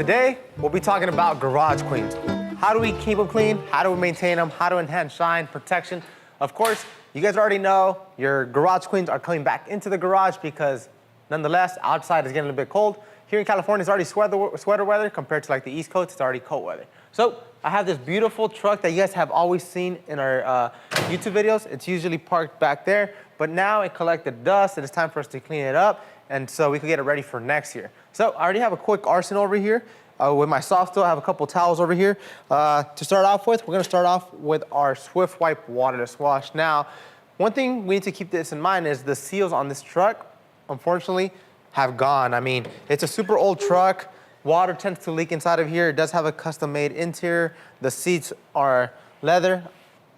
Today, we'll be talking about garage cleans. How do we keep them clean? How do we maintain them? How to enhance shine, protection? Of course, you guys already know your garage cleans are coming back into the garage because nonetheless, outside is getting a little bit cold. Here in California, it's already sweater weather compared to like the East Coast, it's already cold weather. So I have this beautiful truck that you guys have always seen in our YouTube videos. It's usually parked back there, but now it collected dust and it's time for us to clean it up. And so we could get it ready for next year. So I already have a quick arsenal over here. With my soft tool, I have a couple towels over here. To start off with, we're gonna start off with our Swift Wipe waterless wash. Now, one thing we need to keep this in mind is the seals on this truck, unfortunately, have gone. I mean, it's a super old truck. Water tends to leak inside of here. It does have a custom-made interior. The seats are leather.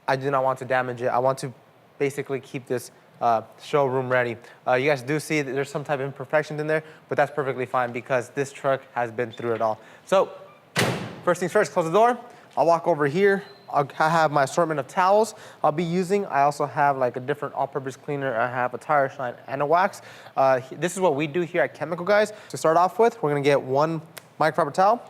I do not want to damage it. I want to basically keep this showroom ready. You guys do see that there's some type of imperfections in there, but that's perfectly fine because this truck has been through it all. So, first things first, close the door. I'll walk over here. I have my assortment of towels I'll be using. I also have like a different all-purpose cleaner. I have a tire shine and a wax. This is what we do here at Chemical Guys. To start off with, we're gonna get one microfiber towel.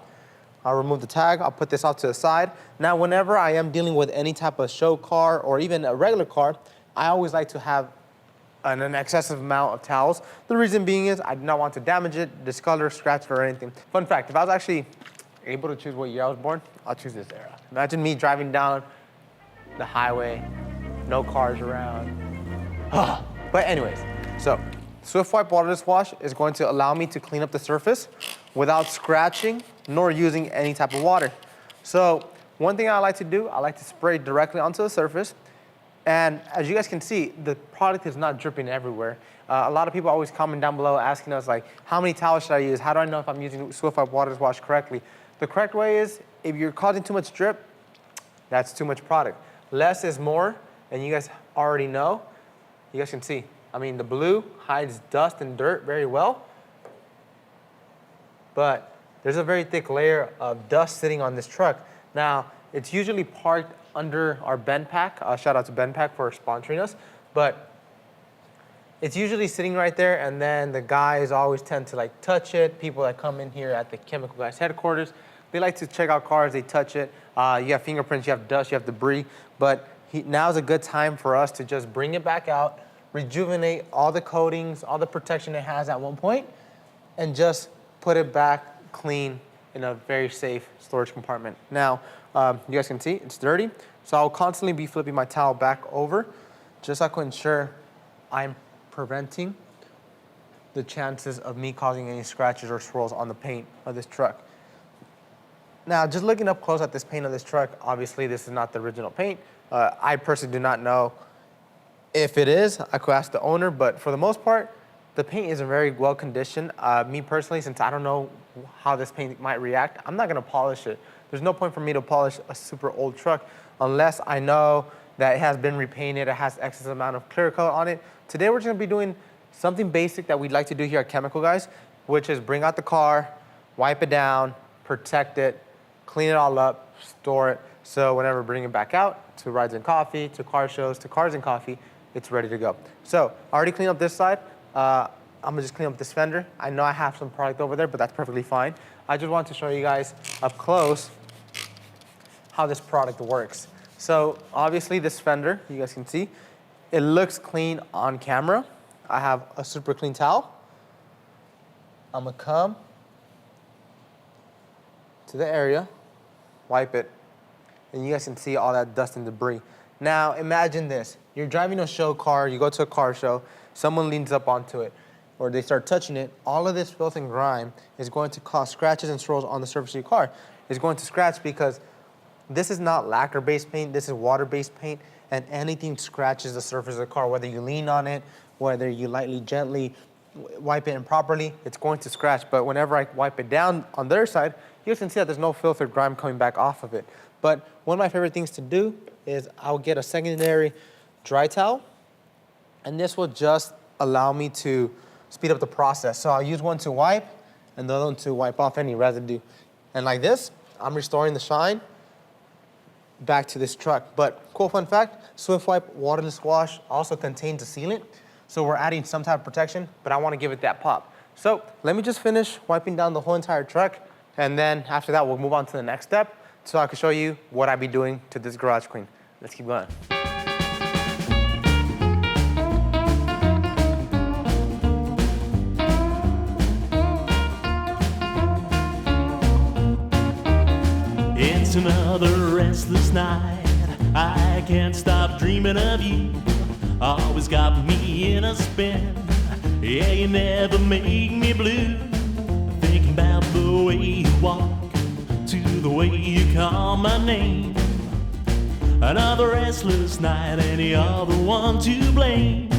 I'll remove the tag. I'll put this off to the side. Now, whenever I am dealing with any type of show car or even a regular car, I always like to have an excessive amount of towels. The reason being is I do not want to damage it, discolor, scratch it, or anything. Fun fact, if I was actually able to choose what year I was born, I'll choose this era. Imagine me driving down the highway, no cars around. But anyways, so Swift Wipe waterless wash is going to allow me to clean up the surface without scratching nor using any type of water. So one thing I like to do, I like to spray directly onto the surface. And as you guys can see, the product is not dripping everywhere. A lot of people always comment down below asking us like, how many towels should I use? How do I know if I'm using Swift Wipe waterless wash correctly? The correct way is, if you're causing too much drip, that's too much product. Less is more, and you guys already know. You guys can see, I mean, the blue hides dust and dirt very well, but there's a very thick layer of dust sitting on this truck. Now, it's usually parked under our 𝗵𝗃. Shout out to 𝗵𝗃 for sponsoring us. But it's usually sitting right there, and then the guys always tend to like touch it. People that come in here at the Chemical Guys headquarters, they like to check out cars, they touch it. You have fingerprints, you have dust, you have debris. But now's a good time for us to just bring it back out, rejuvenate all the coatings, all the protection it has at one point, and just put it back clean in a very safe storage compartment. Now, you guys can see it's dirty, so I'll constantly be flipping my towel back over just so I can ensure I'm preventing the chances of me causing any scratches or swirls on the paint of this truck. Now, just looking up close at this paint of this truck, obviously this is not the original paint. I personally do not know if it is. I could ask the owner, but for the most part, the paint is in very well condition. Me personally, since I don't know how this paint might react, I'm not gonna polish it. There's no point for me to polish a super old truck unless I know that it has been repainted, it has excess amount of clear coat on it. Today we're just gonna be doing something basic that we'd like to do here at Chemical Guys, which is bring out the car, wipe it down, protect it, clean it all up, store it, so whenever we bring it back out to Rides and Coffee, to car shows, to Cars and Coffee, it's ready to go. So I already cleaned up this side. I'm gonna just clean up this fender. I know I have some product over there, but that's perfectly fine. I just want to show you guys up close how this product works. So obviously this fender, you guys can see, it looks clean on camera. I have a super clean towel. I'm gonna come to the area, wipe it, and you guys can see all that dust and debris. Now imagine this, you're driving a show car, you go to a car show, someone leans up onto it, or they start touching it, all of this filth and grime is going to cause scratches and swirls on the surface of your car. It's going to scratch because this is not lacquer-based paint, this is water-based paint, and anything scratches the surface of the car, whether you lean on it, whether you lightly, gently wipe it improperly, it's going to scratch. But whenever I wipe it down on their side, you can see that there's no filth or grime coming back off of it. But one of my favorite things to do is I'll get a secondary dry towel, and this will just allow me to speed up the process. So I'll use one to wipe, and the other one to wipe off any residue. And like this, I'm restoring the shine back to this truck. But cool fun fact, Swift Wipe waterless wash also contains a sealant. So we're adding some type of protection, but I want to give it that pop. So let me just finish wiping down the whole entire truck, And then after that, we'll move on to the next step so I can show you what I'd be doing to this garage queen. Let's keep going. It's another restless night. I can't stop dreaming of you. Always got me in a spin. Yeah, you never make me blue. Thinking about the way you walk, to the way you call my name. Another restless night, any other one to blame.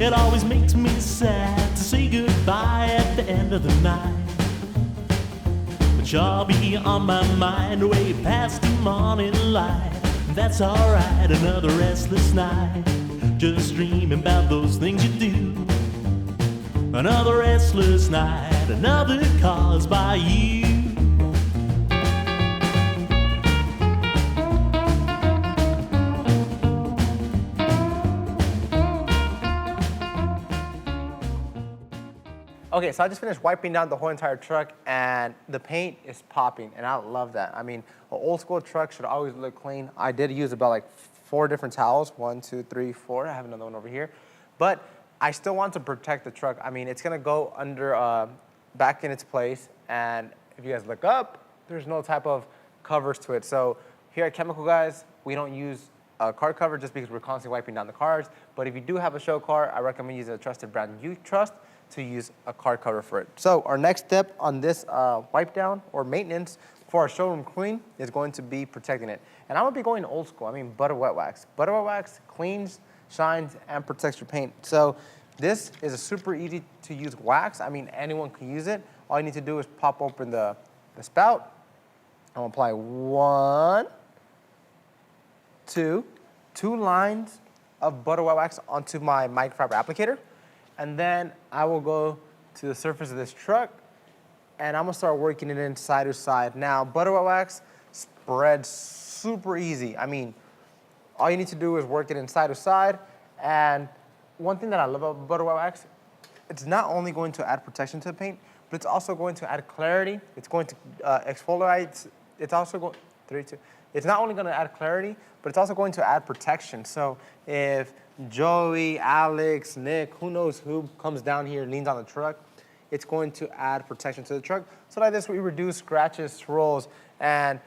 It always makes me sad to say goodbye at the end of the night. But you'll be on my mind way past the morning light. That's alright, another restless night, just dreaming about those things you do. Another restless night, another caused by you. Okay, so I just finished wiping down the whole entire truck and the paint is popping and I love that. I mean, an old school truck should always look clean. I did use about like 4 different towels, 1, 2, 3, 4. I have another one over here. But I still want to protect the truck. I mean, it's gonna go under, back in its place. And if you guys look up, there's no type of covers to it. So here at Chemical Guys, we don't use a car cover just because we're constantly wiping down the cars. But if you do have a show car, I recommend using a trusted brand you trust to use a car cover for it. So our next step on this wipe down or maintenance for our showroom queen is going to be protecting it. And I'm gonna be going old school. I mean, butter wet wax. Butter wet wax cleans, shines, and protects your paint. So this is a super easy to use wax. I mean, anyone can use it. All you need to do is pop open the spout. I'm gonna apply 1, 2 lines of butter wet wax onto my microfiber applicator. And then I will go to the surface of this truck and I'm gonna start working it in side to side. Now, butter wet wax spreads super easy. I mean, all you need to do is work it in side to side. And one thing that I love about butter wet wax, it's not only going to add protection to the paint, but it's also going to add clarity. It's going to exfoliate. It's also going, 3, 2. It's not only gonna add clarity, but it's also going to add protection. So if Joey, Alex, Nick, who knows who comes down here and leans on the truck, it's going to add protection to the truck. So like this, we reduce scratches, swirls, and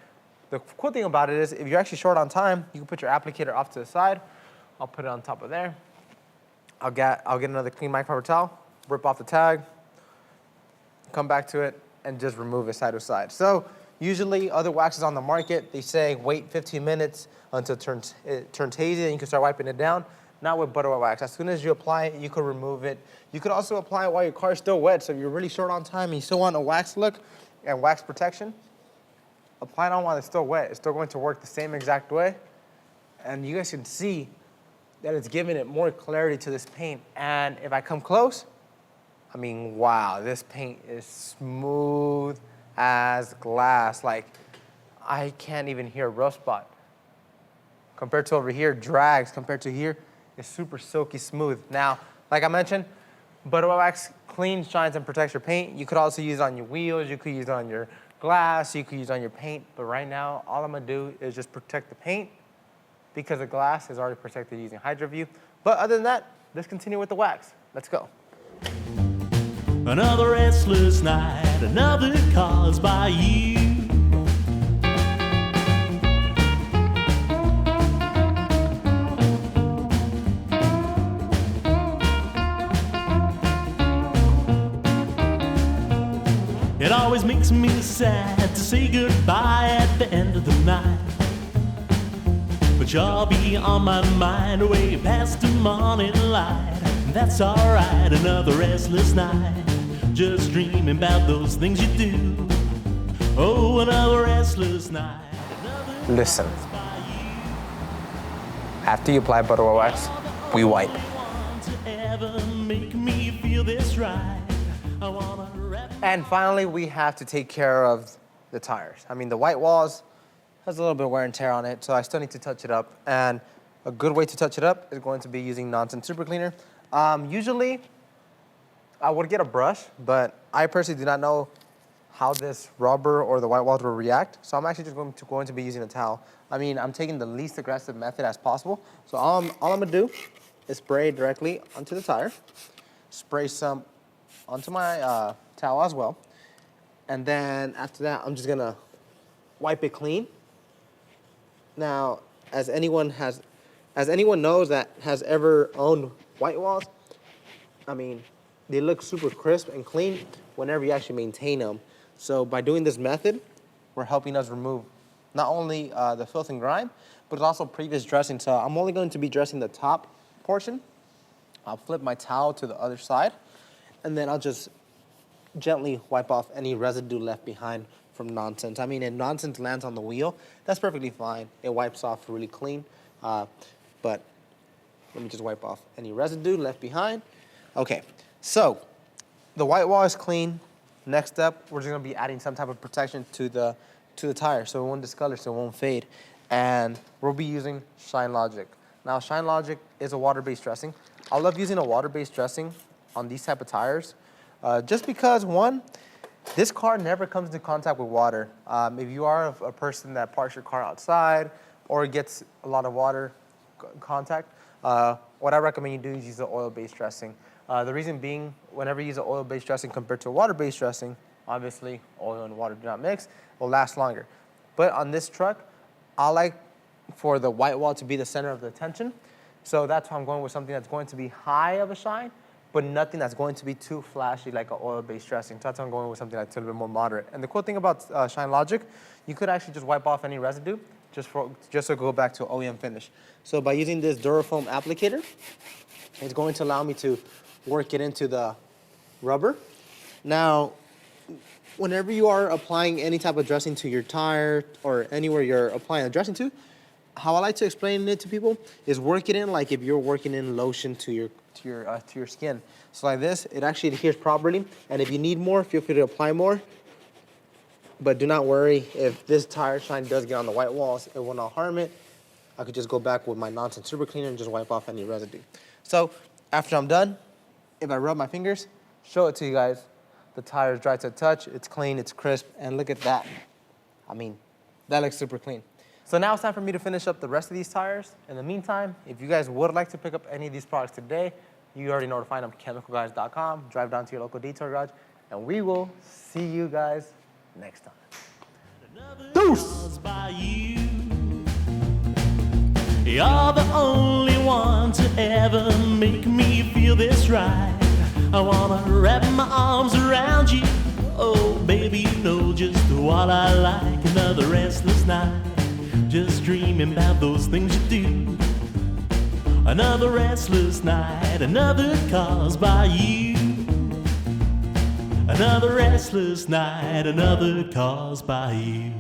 the cool thing about it is if you're actually short on time, you can put your applicator off to the side. I'll put it on top of there. I'll get another clean microfiber towel, rip off the tag, come back to it, and just remove it side to side. So usually other waxes on the market, they say wait 15 minutes until it turns hazy and you can start wiping it down. Not with butter wet wax. As soon as you apply it, you can remove it. You could also apply it while your car is still wet. So if you're really short on time and you still want a wax look and wax protection, apply it on while it's still wet. It's still going to work the same exact way. And you guys can see that it's giving it more clarity to this paint. And if I come close, I mean, wow, this paint is smooth as glass. Like, I can't even hear a rough spot. Compared to over here, drags. Compared to here, it's super silky smooth. Now, like I mentioned, butter wet wax cleans, shines, and protects your paint. You could also use it on your wheels. You could use it on your glass. You could use it on your paint. But right now, all I'm gonna do is just protect the paint because the glass is already protected using HydroView. But other than that, let's continue with the wax. Let's go. Another restless night, another caused by you. It always makes me sad to say goodbye at the end of the night. But you'll be on my mind way past the morning light. That's alright, another restless night, just dreaming about those things you do. Oh, another restless night. Listen, after you apply butter wet wax, we wipe. And finally, we have to take care of the tires. I mean, the white walls has a little bit of wear and tear on it, so I still need to touch it up. And a good way to touch it up is going to be using Nonsense Super Cleaner. Usually, I would get a brush, but I personally do not know how this rubber or the white walls will react. So I'm actually just going to be using a towel. I mean, I'm taking the least aggressive method as possible. So all I'm gonna do is spray directly onto the tire, spray some onto my towel as well. And then after that, I'm just gonna wipe it clean. Now, as anyone knows that has ever owned white walls, I mean, they look super crisp and clean whenever you actually maintain them. So by doing this method, we're helping us remove not only the filth and grime, but also previous dressing. So I'm only going to be dressing the top portion. I'll flip my towel to the other side, and then I'll just gently wipe off any residue left behind from nonsense. I mean, if nonsense lands on the wheel, that's perfectly fine. It wipes off really clean. But let me just wipe off any residue left behind. Okay, so the white wall is clean. Next up, we're just gonna be adding some type of protection to the tire so it won't discolor, so it won't fade. And we'll be using Shine Logic. Now, Shine Logic is a water-based dressing. I love using a water-based dressing on these type of tires, just because, one, this car never comes into contact with water. If you are a person that parks your car outside or gets a lot of water contact, what I recommend you do is use an oil-based dressing. The reason being, whenever you use an oil-based dressing compared to a water-based dressing, obviously oil and water do not mix, will last longer. But on this truck, I like for the white wall to be the center of the attention. So that's why I'm going with something that's going to be high of a shine, but nothing that's going to be too flashy like an oil-based dressing. So that's why I'm going with something that's a little bit more moderate. And the cool thing about Shine Logic, you could actually just wipe off any residue just to go back to OEM finish. So by using this Durafoam applicator, it's going to allow me to work it into the rubber. Now, whenever you are applying any type of dressing to your tire or anywhere you're applying a dressing to, how I like to explain it to people is work it in like if you're working in lotion to your skin. So like this, it actually adheres properly, and if you need more, feel free to apply more. But do not worry, if this tire shine does get on the white walls, it will not harm it. I could just go back with my nonsense super cleaner and just wipe off any residue. So after I'm done, if I rub my fingers, show it to you guys. The tire is dry to the touch, it's clean, it's crisp, and look at that. I mean, that looks super clean. So now it's time for me to finish up the rest of these tires. In the meantime, if you guys would like to pick up any of these products today, you already know where to find them, chemicalguys.com. Drive down to your local detail garage, and we will see you guys next time. Deuce! You're the only one to ever make me feel this right. I wanna wrap my arms around you. Oh, baby, you know just what I like. Another restless night, just dreaming about those things you do. Another restless night, another caused by you. Another restless night, another caused by you.